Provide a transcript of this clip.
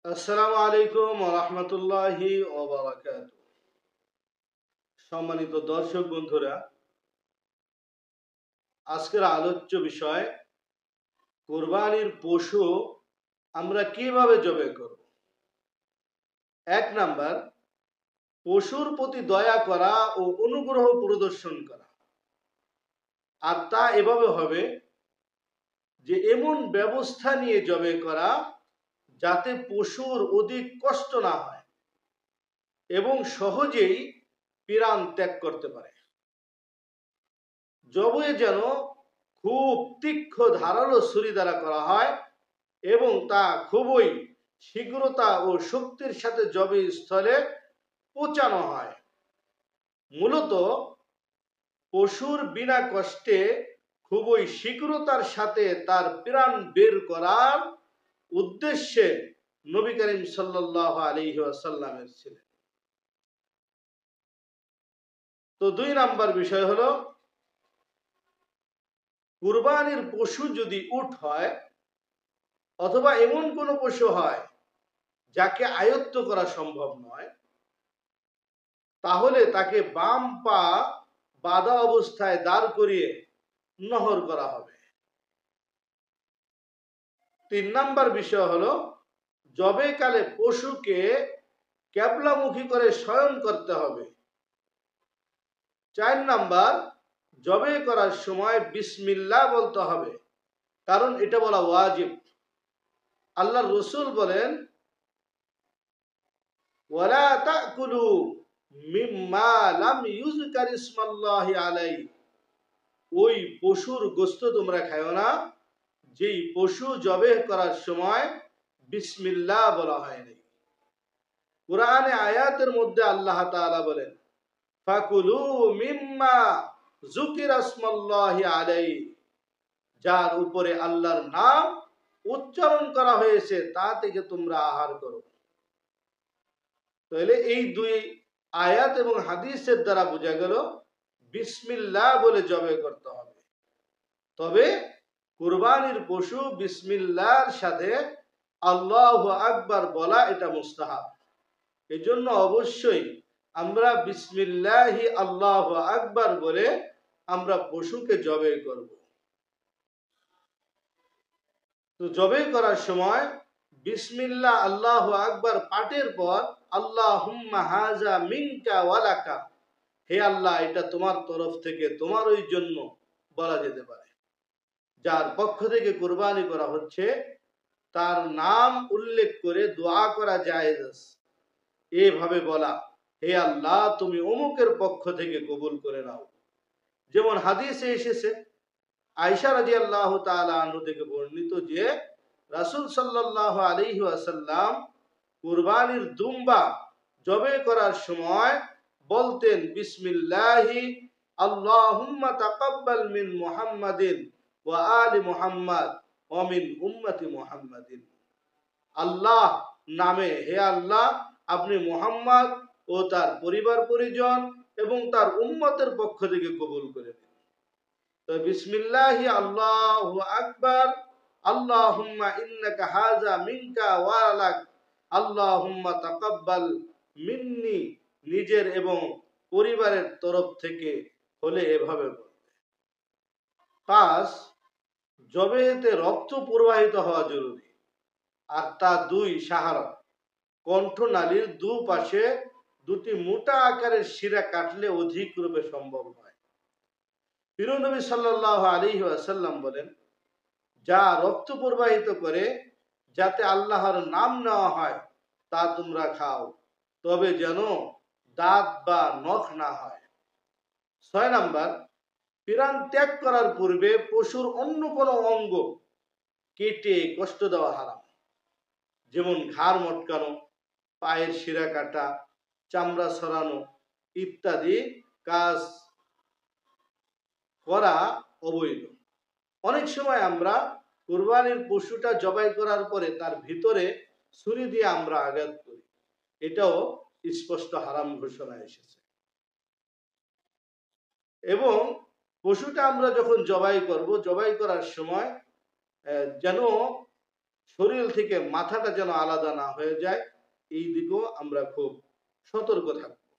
আসসালামু আলাইকুম ওয়া রাহমাতুল্লাহি ওয়া বারাকাতুহু। সম্মানিত দর্শক বন্ধুরা, আজকের আলোচ্য বিষয় কুরবানির পশু আমরা কিভাবে জবাই করব। এক নাম্বার, পশুর প্রতি দয়া করা ও অনুগ্রহ প্রদর্শন করা। আর তা এভাবে হবে যে এমন ব্যবস্থা নিয়ে জবাই করা যাতে পশুর অধিক কষ্ট না হয় এবং সহজেই প্রাণ ত্যাগ করতে পারে। জবাই যেন খুব তীক্ষ্ণ ধারালো ছুরি দ্বারা করা হয় এবং তা খুবই শীঘ্রতা ও শক্তির সাথে জবাই স্থলে পৌঁছানো হয়। মূলত পশুর বিনা কষ্টে খুবই শীঘ্রতার সাথে তার প্রাণ বের করার উদ্দেশ্যে নবী করিম সাল্লাল্লাহু আলাইহি ওয়াসাল্লামের ছিলেন। তো 2 নাম্বার বিষয় হলো, কুরবানির পশু যদি উট হয় অথবা এমন কোনো পশু হয় যাকে আয়ত্ত করা সম্ভব নয়, তাহলে তাকে বাম পা বাঁধা অবস্থায় দাঁড় করিয়ে নহর করা হবে। 3 নাম্বার বিষয় হলো, জবাইকালে পশুকে ক্যাবলামুখী করে শয়ন করতে হবে। 4 নাম্বার, জবাই করার সময় বিসমিল্লাহ বলতে হবে, কারণ এটা বলা ওয়াজিব। আল্লাহর রাসূল বলেন, ওয়ালা তাকুলু মিম্মা লাম ইউযকার ইসমাল্লাহি আলাইহি, ওই পশুর গোশত তোমরা খাও না যেই পশু জবাই করার সময় বিসমিল্লাহ বলা হয়নি। কোরআনে আয়াতের মধ্যে আল্লাহ তাআলা বলেন, ফাকুলু মিম্মা যুকিরা ইসমাল্লাহি আলাইহি, যার উপরে আল্লাহর নাম উচ্চারণ করা হয়েছে তা থেকে তোমরা আহার করো। তাহলে এই 2 আয়াত এবং হাদিসের দ্বারা বোঝা গেল বিসমিল্লাহ বলে জবাই করতে হবে। তবে কুরবানির পশু বিসমিল্লাহর সাথে আল্লাহু আকবার বলা এটা মুস্তাহাব। এই জন্য অবশ্যই আমরা বিসমিল্লাহি আল্লাহু আকবার বলে আমরা পশুকে জবাই করব। তো জবাই করার সময় বিসমিল্লাহ আল্লাহু আকবার পাঠের পর আল্লাহুম্মা হাযা মিনকা ওয়ালাকা, হে আল্লাহ এটা তোমার তরফ থেকে তোমার ওই জন্য বলা যেতে পারে। যার পক্ষ থেকে কুরবানি করা হচ্ছে তার নাম উল্লেখ করে দোয়া করা জায়েজ আছে। এভাবে বলা, হে আল্লাহ তুমি অমুকের পক্ষ থেকে কবুল করে নাও। যেমন হাদিসে এসেছে, আয়েশা রাদিয়াল্লাহু তাআলা আনহা থেকে বর্ণিত যে রাসূল সাল্লাল্লাহু আলাইহি ওয়াসাল্লাম কুরবানির দুম্বা জবাই করার সময় বলতেন, বিসমিল্লাহি আল্লাহুম্মা তাকাব্বাল মিন মুহাম্মাদিন ওয়া আলি মুহাম্মাদ ওয়া মিন উম্মতি মুহাম্মাদিন। আল্লাহ নামে, হে আল্লাহ আপনি মুহাম্মদ ও তার পরিবার পরিজন এবং তার উম্মতের পক্ষ থেকে কবুল করে নিন। তো বিসমিল্লাহি আল্লাহু আকবার, আল্লাহুম্মা ইন্নাকা হাযা মিনকা ওয়া লাক, আল্লাহুম্মা তাকাব্বাল মিন্নি, নিজের এবং পরিবারের তরফ থেকে হলে এভাবে বলবে। 5, জবাইতে রক্ত প্রবাহিত হওয়া জরুরি, আর তা 2 সাহারা। কণ্ঠনালীর দুপাশে 2টি মোটা আকারের শিরা কাটলে অধিক রূপে সম্ভব হয়। প্রিয় নবী সাল্লাল্লাহু আলাইহি ওয়াসাল্লাম বলেন, যা রক্ত প্রবাহিত করে যাতে আল্লাহর নাম নেওয়া হয় তা তোমরা খাও, তবে যেন দাঁত বা নখ না হয়। 6 নাম্বার, প্রাণ ত্যাগ করার পূর্বে পশুর অন্য কোনো অঙ্গ কেটে কষ্ট দেওয়া হারাম। যেমন ঘাড় মটকানো, পায়ের শিরা কাটা, চামড়া ছড়ানো ইত্যাদি কাজ করা অবৈধ। অনেক সময় আমরা কুরবানির পশুটা জবাই করার পরে তার ভিতরে ছুরি দিয়ে আমরা আঘাত করি, এটাও স্পষ্ট হারাম ঘোষণা এসেছে। এবং পশুটা আমরা যখন জবাই করব, জবাই করার সময় যেন শরীর থেকে মাথাটা যেন আলাদা না হয়ে যায়, এই দিকেও আমরা খুব সতর্ক থাকব।